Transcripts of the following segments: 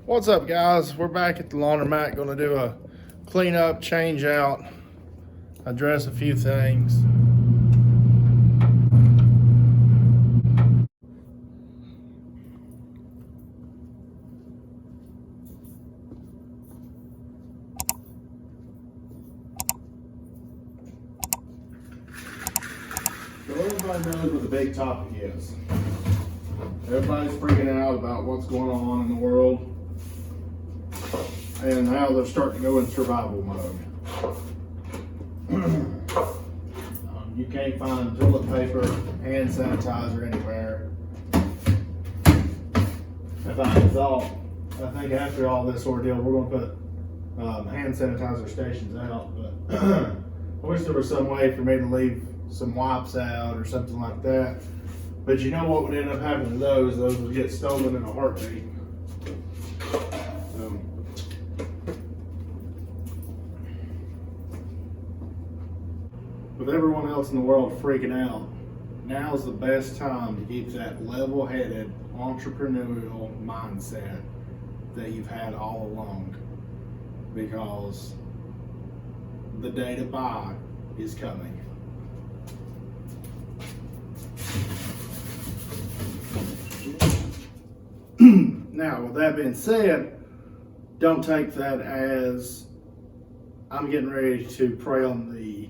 What's up, guys? We're back at the laundromat. Going to do a clean up, change out, address a few things. So everybody knows what the big topic is. Everybody's freaking out about what's going on in the world and how they're starting to go in survival mode. You can't find toilet paper, hand sanitizer anywhere. If I thought, I think after all this ordeal, we're going to put hand sanitizer stations out, but I wish there was some way for me to leave some wipes out or something like that. But you know what would end up happening to those? Those would get stolen in a heartbeat. With everyone else in the world freaking out, now's the best time to keep that level-headed entrepreneurial mindset that you've had all along, because the day to buy is coming. Now, with that being said, don't take that as I'm getting ready to prey on the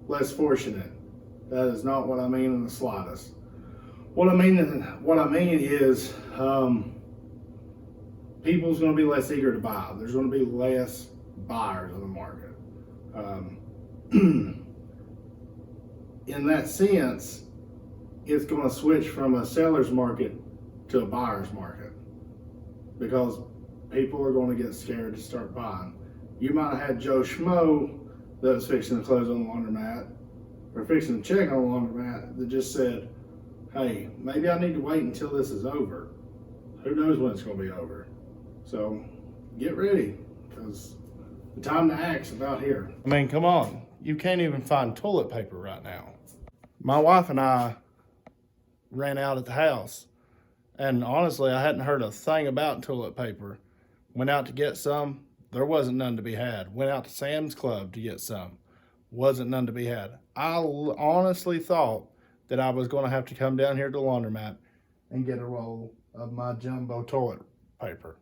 less fortunate. That is not what I mean in the slightest. What I mean is people's going to be less eager to buy. There's going to be less buyers in the market. In that sense, it's going to switch from a seller's market to a buyer's market, because people are going to get scared to start buying. You might have had Joe Schmo that was fixing to close on the laundromat, or fixing to check on the laundromat, that just said, hey, maybe I need to wait until this is over. Who knows when it's going to be over? So get ready, because the time to act's about here. I mean, come on. You can't even find toilet paper right now. My wife and I ran out at the house, and honestly, I hadn't heard a thing about toilet paper. Went out to get some. There wasn't none to be had. Went out to Sam's Club to get some. Wasn't none to be had. I honestly thought that I was going to have to come down here to the laundromat and get a roll of my jumbo toilet paper.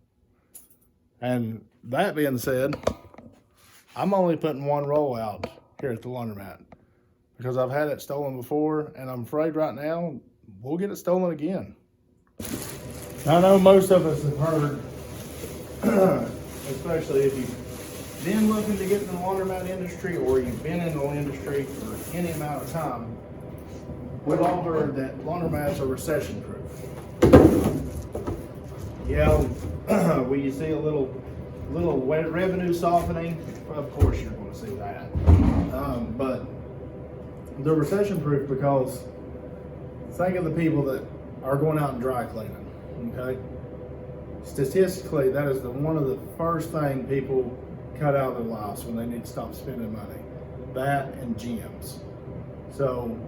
And that being said, I'm only putting one roll out here at the laundromat, because I've had it stolen before, and I'm afraid right now we'll get it stolen again. I know most of us have heard, especially if you've been looking to get in the laundromat industry, or you've been in the industry for any amount of time, we've all heard that laundromats are recession-proof. Yeah, when you see a little revenue softening, of course you're going to see that. But they're recession-proof because think of the people that are going out and dry cleaning. Okay, statistically, that is one of the first thing people cut out of their lives when they need to stop spending money. That and gyms. So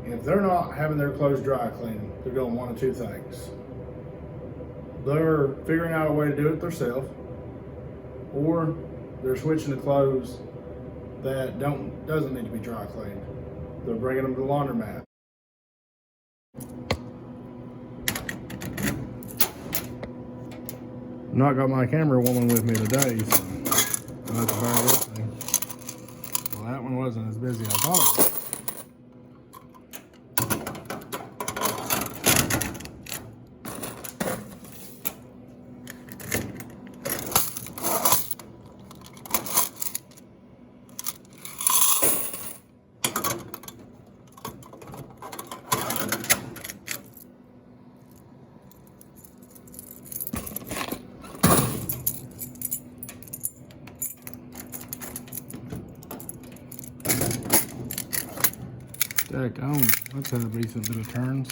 if they're not having their clothes dry cleaned, they're doing one of two things. They're figuring out a way to do it themselves, or they're switching to clothes that doesn't need to be dry cleaned. They're bringing them to the laundromat. Not got my camera woman with me today, so that's a very good thing. Well, that one wasn't as busy as I thought it was. That's had a decent bit of turns.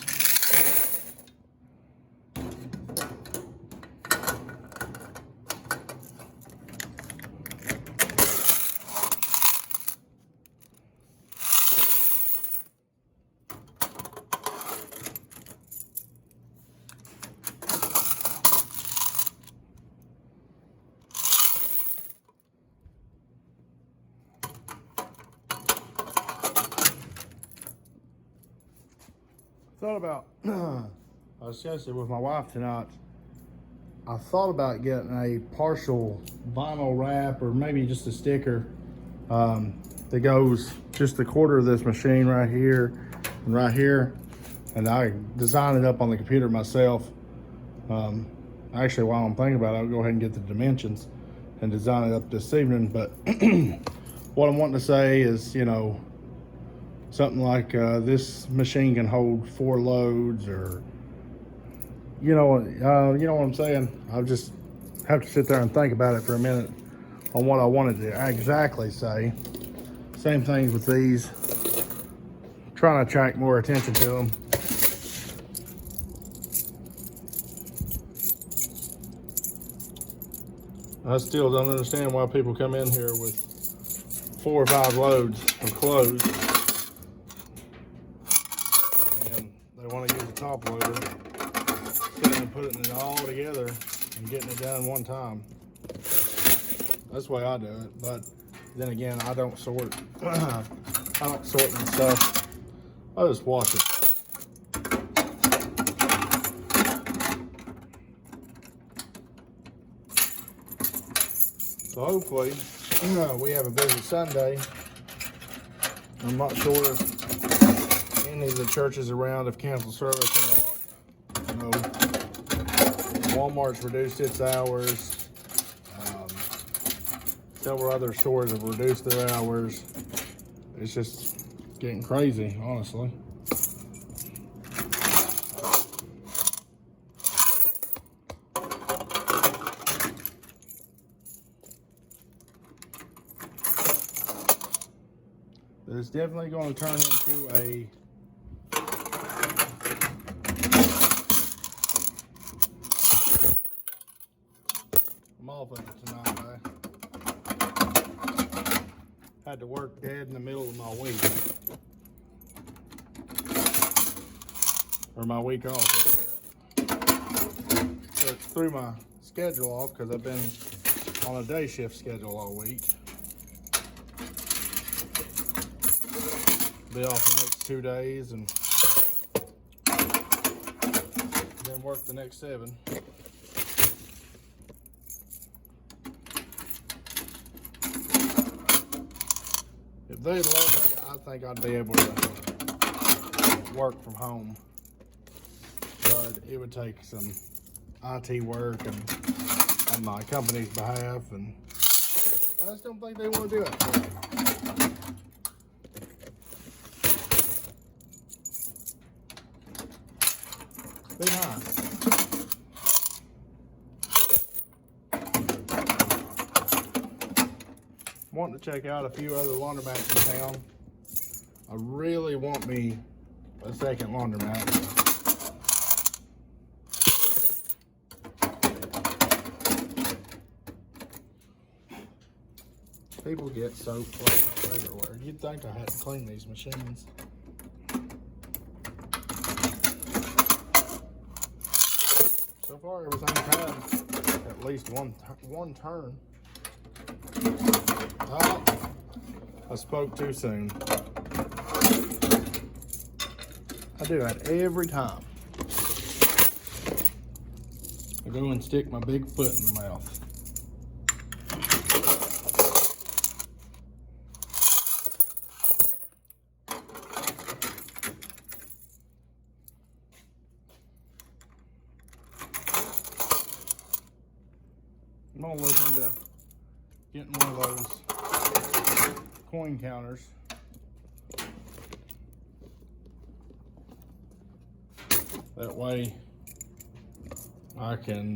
thought about, I was discussing with my wife tonight. I thought about getting a partial vinyl wrap or maybe just a sticker that goes just a quarter of this machine right here and right here. And I designed it up on the computer myself. Actually, while I'm thinking about it, I'll go ahead and get the dimensions and design it up this evening. But what I'm wanting to say is, you know, something like this machine can hold 4 loads, or you know what I'm saying. I'll just have to sit there and think about it for a minute on what I wanted to exactly say. Same things with these. Trying to attract more attention to them. I still don't understand why people come in here with 4 or 5 loads of clothes and they want to use a top loader instead of putting it all together and getting it done one time. That's the way I do it. But then again, I don't sort. I don't sort my stuff. I just wash it. So hopefully, we have a busy Sunday. I'm not sure if any of the churches around have canceled service or not. You know, Walmart's reduced its hours. Several other stores have reduced their hours. It's just getting crazy, honestly. It's definitely going to turn into a I'm off of it tonight, man. Had to work dead in the middle of my week. Or my week off. So it threw my schedule off because I've been on a day shift schedule all week. Be off the next 2 days and then work the next 7. If they'd let me, I think I'd be able to work from home. But it would take some IT work and on my company's behalf, and I just don't think they want to do it. Be nice. Wanting to check out a few other laundromats in town. I really want me a second laundromat. People get soap everywhere. You'd think I had to clean these machines. So far, everything's had at least one turn. Oh, I spoke too soon. I do that every time. I go and stick my big foot in my mouth. I'm gonna look into getting one of those coin counters. That way I can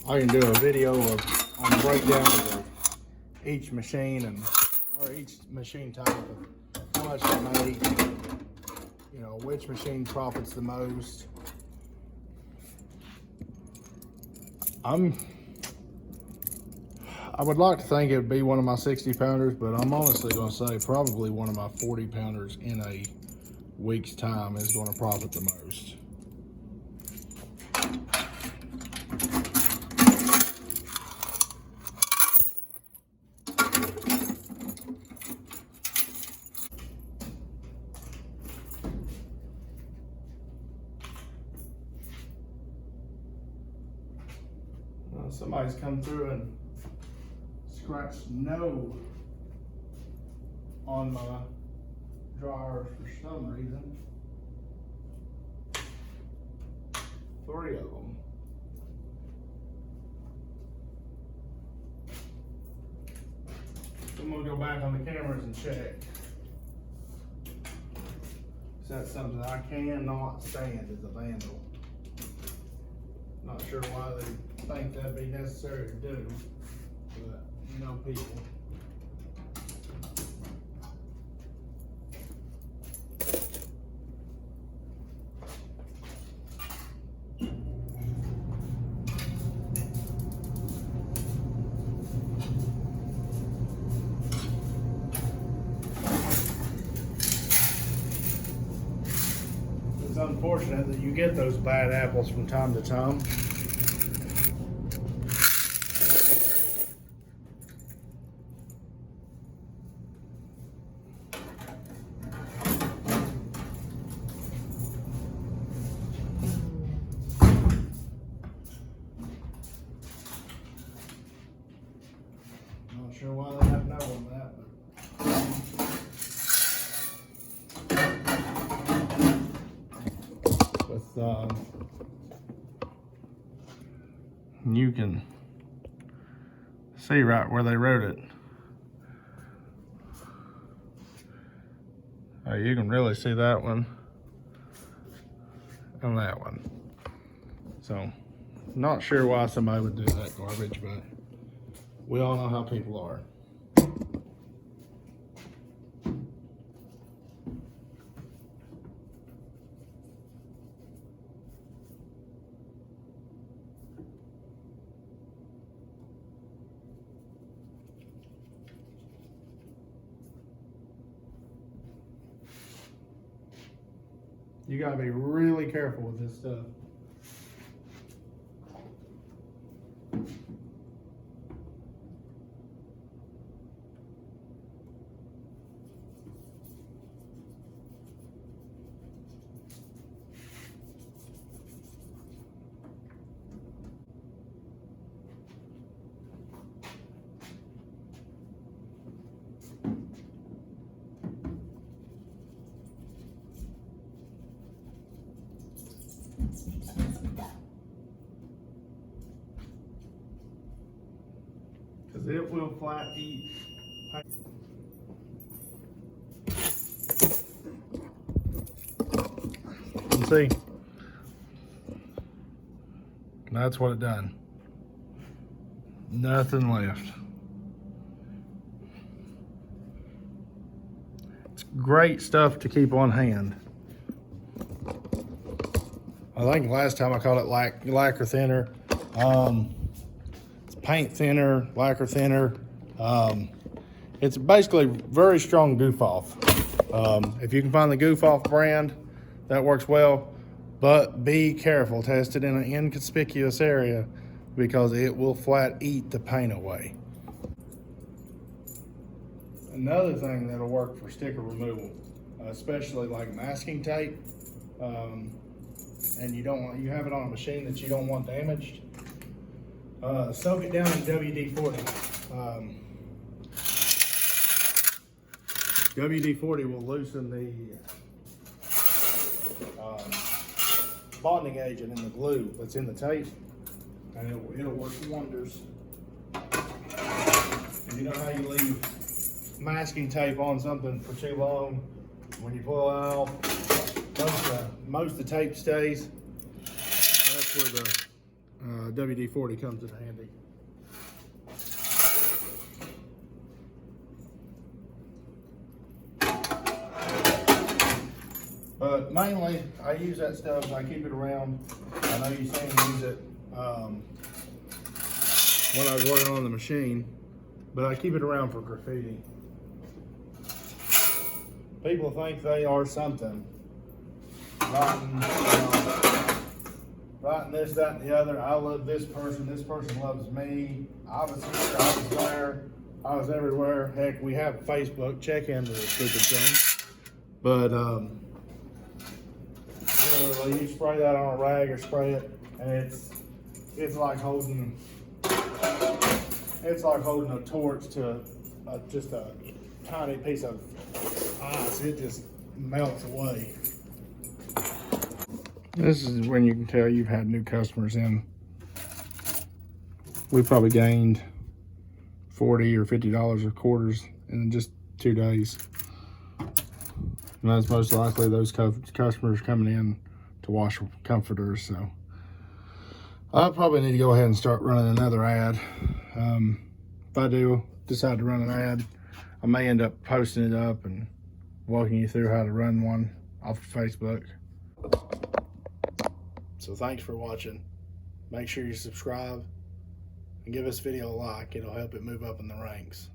do a video on the breakdown of each machine or each machine type of how much they make, you know, which machine profits the most. I would like to think it would be one of my 60 pounders, but I'm honestly going to say probably one of my 40 pounders in a week's time is going to profit the most. Somebody's come through and scratched no on my dryers for some reason. 3 of them. I'm gonna go back on the cameras and check. That's something I cannot stand as a vandal. Not sure why they think that'd be necessary to do, but you know people. It's unfortunate that you get those bad apples from time to time. Not sure why they have no on that, but you can see right where they wrote it. Oh, you can really see that one and that one. So, not sure why somebody would do that garbage, but we all know how people are. You gotta be really careful with this stuff. Because it will flat eat. You see, that's what it done. Nothing left. It's great stuff to keep on hand. I think last time I called it lacquer thinner. It's paint thinner, lacquer thinner. It's basically very strong goof off. If you can find the goof off brand, that works well, but be careful. Test it in an inconspicuous area because it will flat eat the paint away. Another thing that'll work for sticker removal, especially like masking tape, and you have it on a machine that you don't want damaged, soak it down in WD-40. WD-40 will loosen the bonding agent in the glue that's in the tape, and it'll work wonders. And you know how you leave masking tape on something for too long, when you pull it off, most of the tape stays. That's where the WD-40 comes in handy. But mainly, I use that stuff. I keep it around. I know you've seen me use it when I was working on the machine, but I keep it around for graffiti. People think they are something. Writing this, that, and the other. I love this person loves me. I was here, I was there, I was everywhere. Heck, we have Facebook. Check into the stupid thing. But literally, you spray that on a rag or spray it, and it's like holding It's like holding a torch to just a tiny piece of ice. It just melts away. This is when you can tell you've had new customers in. We probably gained $40 or $50 of quarters in just 2 days. And that's most likely those customers coming in to wash comforters. So I probably need to go ahead and start running another ad. If I do decide to run an ad, I may end up posting it up and walking you through how to run one off of Facebook. So thanks for watching. Make sure you subscribe and give this video a like. It'll help it move up in the ranks.